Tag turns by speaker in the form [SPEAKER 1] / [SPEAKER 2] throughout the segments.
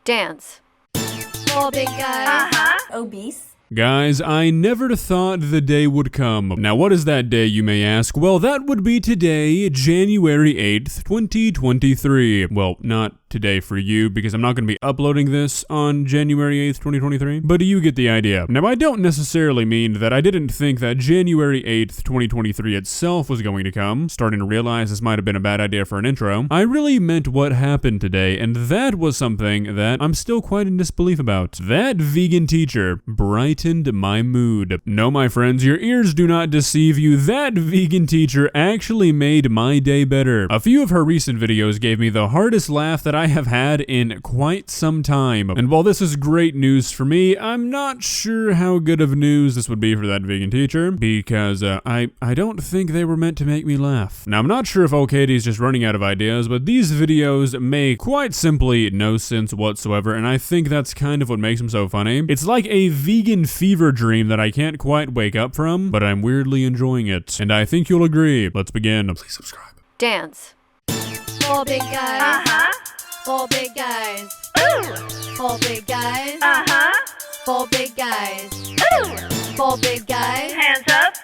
[SPEAKER 1] Dance.
[SPEAKER 2] All big guys.
[SPEAKER 3] Obese.
[SPEAKER 4] Guys, I never thought the day would come. Now, what is that day, you may ask? Well, that would be today, January 8th, 2023. Well, not today for you, because I'm not going to be uploading this on January 8th, 2023, but you get the idea. Now, I don't necessarily mean that I didn't think that January 8th, 2023 itself was going to come, starting to realize this might have been a bad idea for an intro. I really meant what happened today, and that was something that I'm still quite in disbelief about. That vegan teacher brightened my mood. No, my friends, your ears do not deceive you. That vegan teacher actually made my day better. A few of her recent videos gave me the hardest laugh that I have had in quite some time. And while this is great news for me, I'm not sure how good of news this would be for that vegan teacher, because I don't think they were meant to make me laugh. Now, I'm not sure if OKD's just running out of ideas, but these videos make quite simply no sense whatsoever, and I think that's kind of what makes them so funny. It's like a vegan fever dream that I can't quite wake up from, but I'm weirdly enjoying it, and I think you'll agree. Let's begin. Please subscribe.
[SPEAKER 1] Dance.
[SPEAKER 2] All big guys. All big guys. All big guys. All big guys. All big guys.
[SPEAKER 5] Hands up,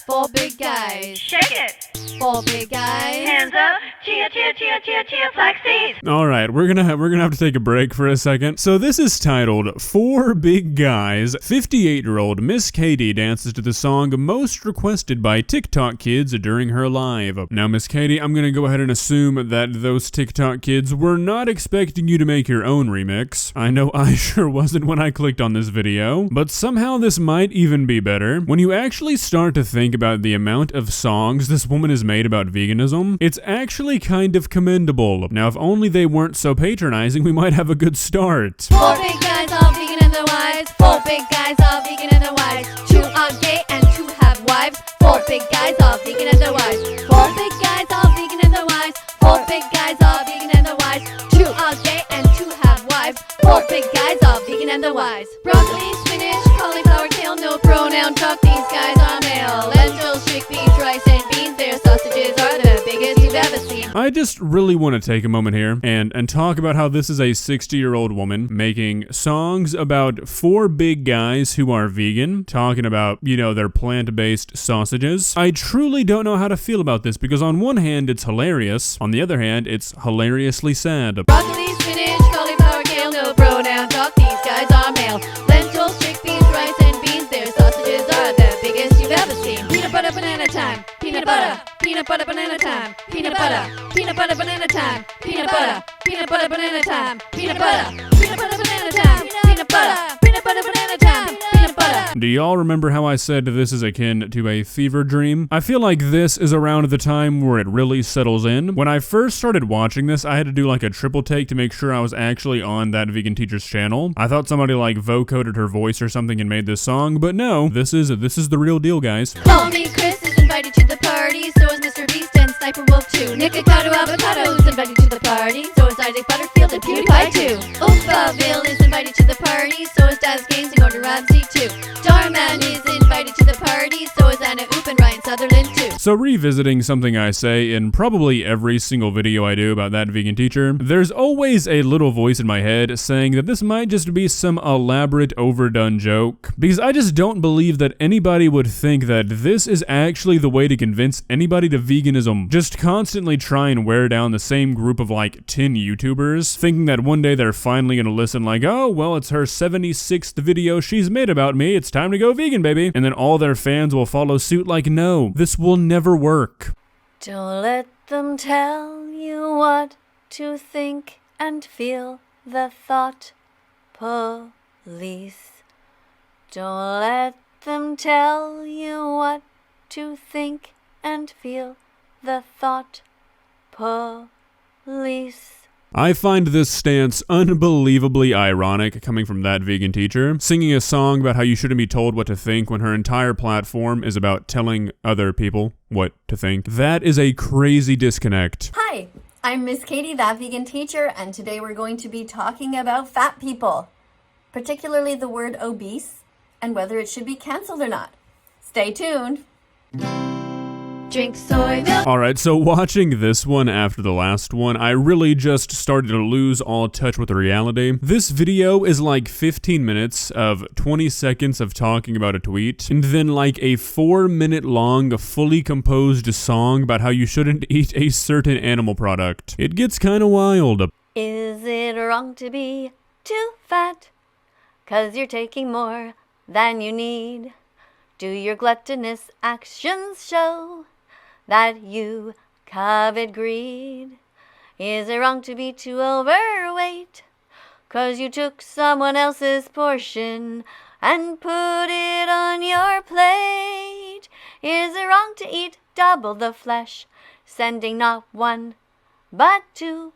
[SPEAKER 2] All big guys.
[SPEAKER 5] shake it.
[SPEAKER 2] All big guys.
[SPEAKER 5] Hands up, cheer, cheer, cheer, cheer, cheer, flaxseed.
[SPEAKER 4] All right, we're gonna have to take a break for a second. So this is titled "Four Big Guys." 58-year-old Miss Katie dances to the song most requested by TikTok kids during her live. Now, Miss Katie, I'm gonna go ahead and assume that those TikTok kids were not expecting you to make your own remix. I know I sure wasn't when I clicked on this video, but somehow this might even be better. When you actually start to think about the amount of songs this woman has made about veganism, it's actually kind of commendable. Now, if only they weren't so patronizing, we might have a good start.
[SPEAKER 2] Four big guys, all vegan and their wives. Four big guys, all vegan and their wives. Two are gay and two have wives. Four big guys, all vegan and their wives. Four big guys, all vegan and their wives. Four big guys, all vegan and their wives. Two are gay and two have wives. Four big guys, all vegan and their wives. Broccoli, spinach, cauliflower, kale, no pronoun truck. These guys are male. Lentils, chickpeas, rice, and beans. Their sausages are the biggest you've ever seen.
[SPEAKER 4] I just really want to take a moment here and talk about how this is a 60-year-old woman making songs about four big guys who are vegan, talking about, you know, their plant-based sausages. I truly don't know how to feel about this, because on one hand, it's hilarious. On the other hand, it's hilariously sad.
[SPEAKER 2] Broccoli, spinach, cauliflower, kale, no pronoun talk. These guys are male. Lentils, chickpeas, rice, and beans. Their sausages are the biggest you've ever seen. Peanut butter, banana time. Peanut butter, banana time. Peanut butter, banana time. Peanut butter, banana time. Peanut butter, banana time. Peanut butter, banana time. Peanut butter.
[SPEAKER 4] Do y'all remember how I said this is akin to a fever dream? I feel like this is around the time where it really settles in. When I first started watching this, I had to do like a triple take to make sure I was actually on that vegan teacher's channel. I thought somebody like vocoded her voice or something and made this song, but no, this is the real deal, guys.
[SPEAKER 2] Call me Chris is invited to the party. So is Mr. Beast and Sniper Wolf too. Nick Avocado is invited to the party. So is Isaac Butterfield and PewDiePie too. Oopaville is invited to the party. So is Daz Games and Gordon Ramsay too. Darman is invited to the party. So is Anna Oop and Ryan Sutherland too.
[SPEAKER 4] So revisiting something I say in probably every single video I do about that vegan teacher, there's always a little voice in my head saying that this might just be some elaborate overdone joke, because I just don't believe that anybody would think that this is actually the way to convince anybody to veganism. Just constantly try and wear down the same group of like 10 YouTubers, thinking that one day they're finally gonna listen like, oh, well, it's her 76th video she's made about me, it's time to go vegan, baby. And then all their fans will follow suit like, no, this will never work.
[SPEAKER 1] Don't let them tell you what to think and feel. The thought police. Don't let them tell you what to think and feel. The thought police.
[SPEAKER 4] I find this stance unbelievably ironic coming from that vegan teacher, singing a song about how you shouldn't be told what to think when her entire platform is about telling other people what to think. That is a crazy disconnect.
[SPEAKER 3] Hi, I'm Miss Katie, that vegan teacher, and today we're going to be talking about fat people, particularly the word obese and whether it should be canceled or not. Stay tuned.
[SPEAKER 2] drink soy milk.
[SPEAKER 4] Alright, so watching this one after the last one, I really just started to lose all touch with reality. This video is like 15 minutes of 20 seconds of talking about a tweet, and then like a 4-minute long, fully composed song about how you shouldn't eat a certain animal product. It gets kinda wild.
[SPEAKER 1] Is it wrong to be too fat? 'Cause you're taking more than you need. Do your gluttonous actions show that you covet greed? Is it wrong to be too overweight? 'Cause you took someone else's portion and put it on your plate. Is it wrong to eat double the flesh, sending not one but two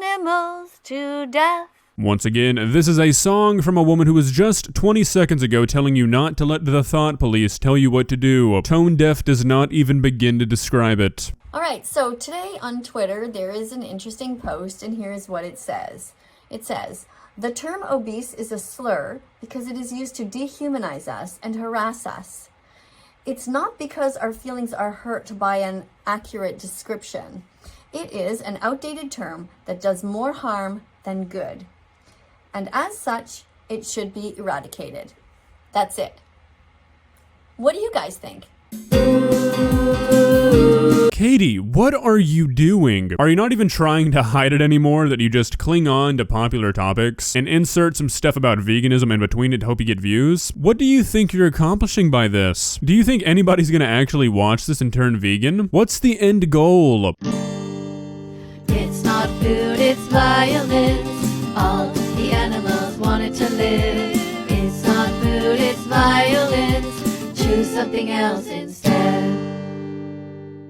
[SPEAKER 1] animals to death?
[SPEAKER 4] Once again, this is a song from a woman who was just 20 seconds ago telling you not to let the thought police tell you what to do. Tone deaf does not even begin to describe it.
[SPEAKER 3] All right, so today on Twitter, there is an interesting post, and here's what it says. It says, the term obese is a slur because it is used to dehumanize us and harass us. It's not because our feelings are hurt by an accurate description. It is an outdated term that does more harm than good. And as such, it should be eradicated. That's it. What do you guys think?
[SPEAKER 4] Katie, what are you doing? Are you not even trying to hide it anymore, that you just cling on to popular topics and insert some stuff about veganism in between it to hope you get views? What do you think you're accomplishing by this? Do you think anybody's gonna actually watch this and turn vegan? What's the end goal?
[SPEAKER 2] It's not food, it's violence. All the animals wanted to live. It's not food, it's violence. Choose something else instead.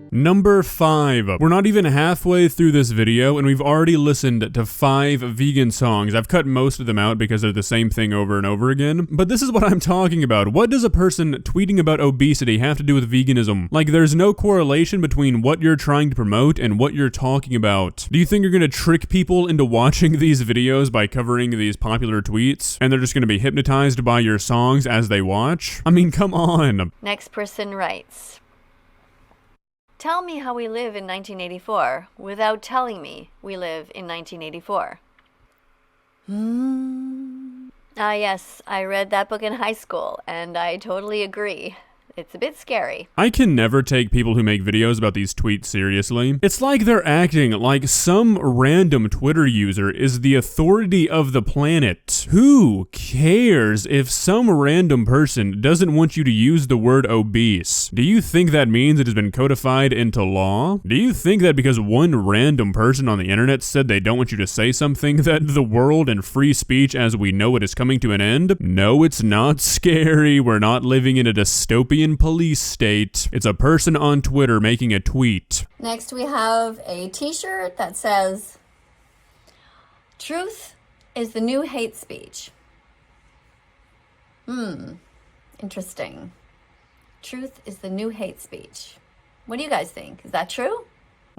[SPEAKER 4] Number 5. We're not even halfway through this video and we've already listened to 5 vegan songs. I've cut most of them out because they're the same thing over and over again. But this is what I'm talking about. What does a person tweeting about obesity have to do with veganism? Like, there's no correlation between what you're trying to promote and what you're talking about. Do you think you're gonna trick people into watching these videos by covering these popular tweets and they're just gonna be hypnotized by your songs as they watch? I mean, come on.
[SPEAKER 1] Next person writes, tell me how we live in 1984 without telling me we live in 1984. Ah, yes, I read that book in high school, and I totally agree. It's a bit scary.
[SPEAKER 4] I can never take people who make videos about these tweets seriously. It's like they're acting like some random Twitter user is the authority of the planet. Who cares if some random person doesn't want you to use the word obese? Do you think that means it has been codified into law? Do you think that because one random person on the internet said they don't want you to say something that the world and free speech as we know it is coming to an end? No, it's not scary. We're not living in a dystopian police state. It's a person on Twitter making a tweet.
[SPEAKER 3] Next, we have a t-shirt that says, truth is the new hate speech. Interesting. Truth is the new hate speech. What do you guys think? Is that true?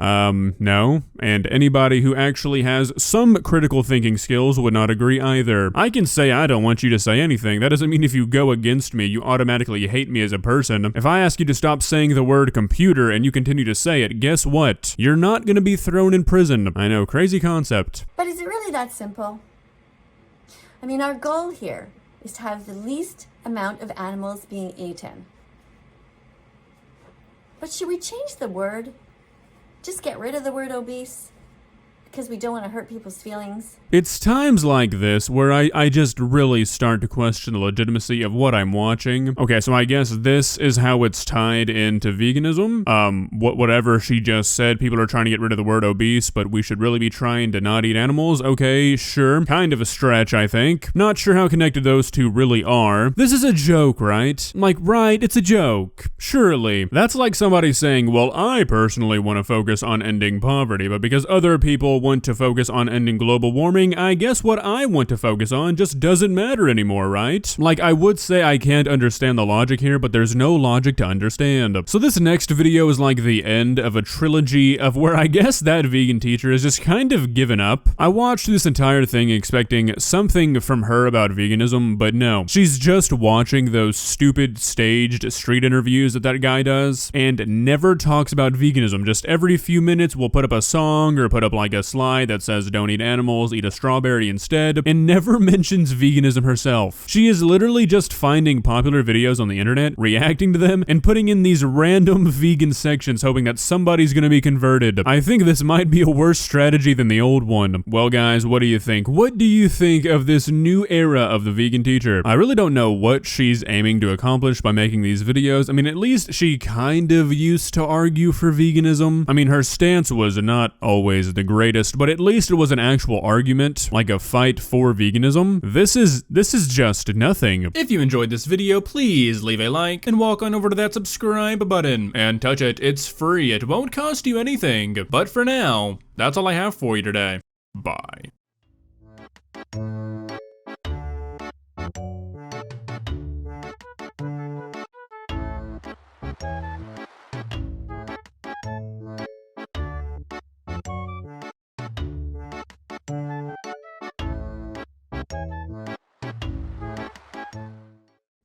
[SPEAKER 4] No. And anybody who actually has some critical thinking skills would not agree either. I can say I don't want you to say anything. That doesn't mean if you go against me, you automatically hate me as a person. If I ask you to stop saying the word computer and you continue to say it, guess what? You're not gonna be thrown in prison. I know, crazy concept.
[SPEAKER 3] But is it really that simple? I mean, our goal here is to have the least amount of animals being eaten. But should we change the word? Just get rid of the word obese? Because we don't want to hurt people's feelings.
[SPEAKER 4] It's times like this where I just really start to question the legitimacy of what I'm watching. Okay, so I guess this is how it's tied into veganism. Whatever she just said, people are trying to get rid of the word obese, but we should really be trying to not eat animals. Okay, sure. Kind of a stretch, I think. Not sure how connected those two really are. This is a joke, right? Like, right, it's a joke. Surely. That's like somebody saying, well, I personally want to focus on ending poverty, but because other people people want to focus on ending global warming, I guess what I want to focus on just doesn't matter anymore, right? Like, I would say I can't understand the logic here, but there's no logic to understand. So this next video is like the end of a trilogy of where I guess that vegan teacher has just kind of given up. I watched this entire thing expecting something from her about veganism, but no. She's just watching those stupid staged street interviews that guy does, and never talks about veganism. Just every few minutes we'll put up a song or put up like a slide that says don't eat animals, eat a strawberry instead, and never mentions veganism herself. She is literally just finding popular videos on the internet, reacting to them, and putting in these random vegan sections hoping that somebody's gonna be converted. I think this might be a worse strategy than the old one. Well guys, what do you think? What do you think of this new era of the vegan teacher? I really don't know what she's aiming to accomplish by making these videos. I mean, at least she kind of used to argue for veganism. I mean, her stance was not always the greatest, but at least it was an actual argument, like a fight for veganism. This is just nothing. If you enjoyed this video, please leave a like and walk on over to that subscribe button and touch it. It's free. It won't cost you anything. But for now, that's all I have for you today. Bye.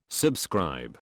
[SPEAKER 6] Subscribe.